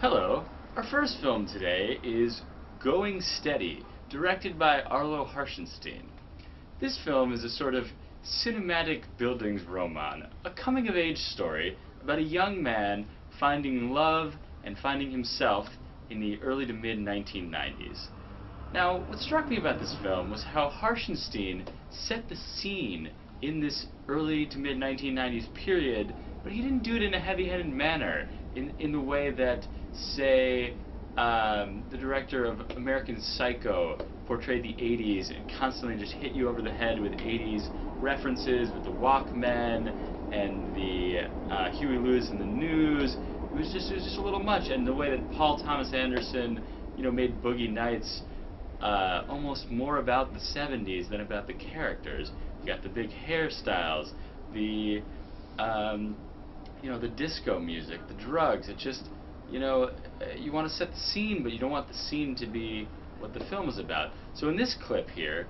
Hello. Our first film today is Going Steady, directed by Arlo Harshenstein. This film is a sort of cinematic Bildungsroman, a coming-of-age story about a young man finding love and finding himself in the early to mid-1990s. Now, what struck me about this film was how Harshenstein set the scene in this early to mid-1990s period, but he didn't do it in a heavy-handed manner, in the way that, say, the director of American Psycho portrayed the 80s and constantly just hit you over the head with 80s references, with the Walkmen and the Huey Lewis and the News. It was just a little much, and the way that Paul Thomas Anderson, made Boogie Nights almost more about the 70s than about the characters. You got the big hairstyles, the the disco music, the drugs. It just, you want to set the scene, but you don't want the scene to be what the film is about. So in this clip here,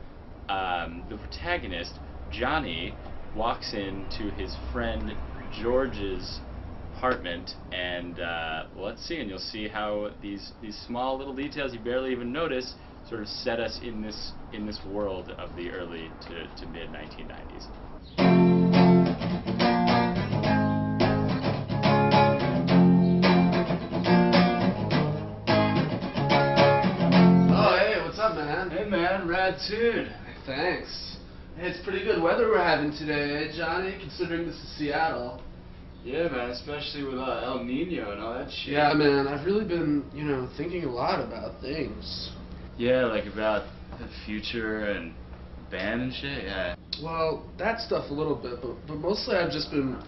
the protagonist, Johnny, walks into his friend George's apartment, and let's see, and you'll see how these small little details you barely even notice sort of set us in this world of the early to mid 1990s. Hey man, rad tune. Thanks. Hey, it's pretty good weather we're having today, eh, Johnny? Considering this is Seattle. Yeah, man, especially with El Nino and all that shit. Yeah, man, I've really been, thinking a lot about things. Yeah, like about the future and band and shit, yeah. Well, that stuff a little bit, but mostly I've just been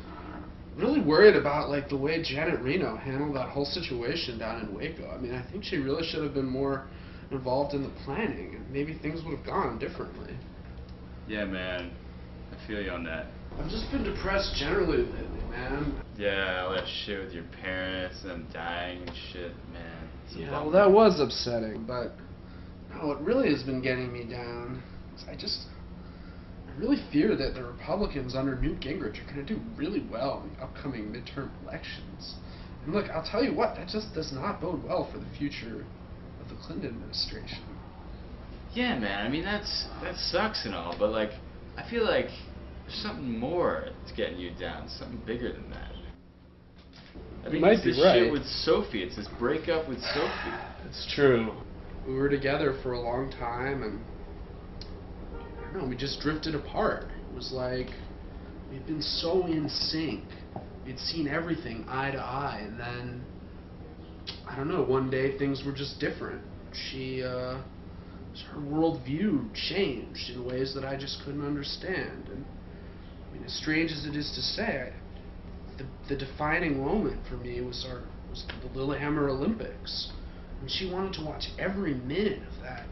really worried about, like, the way Janet Reno handled that whole situation down in Waco. I mean, I think she really should have been more involved in the planning, and maybe things would have gone differently. Yeah, man, I feel you on that. I've just been depressed generally lately, man. Yeah, all that shit with your parents and them dying and shit, man. Yeah, well, that was upsetting, but no, what really has been getting me down is I really fear that the Republicans under Newt Gingrich are going to do really well in the upcoming midterm elections. And look, I'll tell you what, that just does not bode well for the future of the Clinton administration. Yeah, man, I mean, that sucks and all, but, like, I feel like there's something more that's getting you down, something bigger than that. I think it's this shit with Sophie. It's this breakup with Sophie. It's true. We were together for a long time, and I don't know, we just drifted apart. It was like we'd been so in sync. We'd seen everything eye to eye, and then, I don't know, one day things were just different. Her worldview changed in ways that I just couldn't understand. And I mean, as strange as it is to say, the defining moment for me was the Lillehammer Olympics. And she wanted to watch every minute of that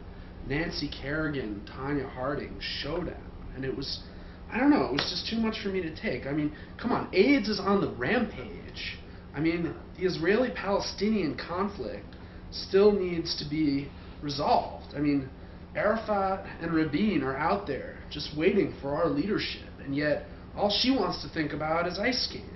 Nancy Kerrigan, Tanya Harding showdown. And it was, I don't know, it was just too much for me to take. I mean, come on, AIDS is on the rampage. I mean, the Israeli-Palestinian conflict still needs to be resolved. I mean, Arafat and Rabin are out there just waiting for our leadership, and yet all she wants to think about is ice skating.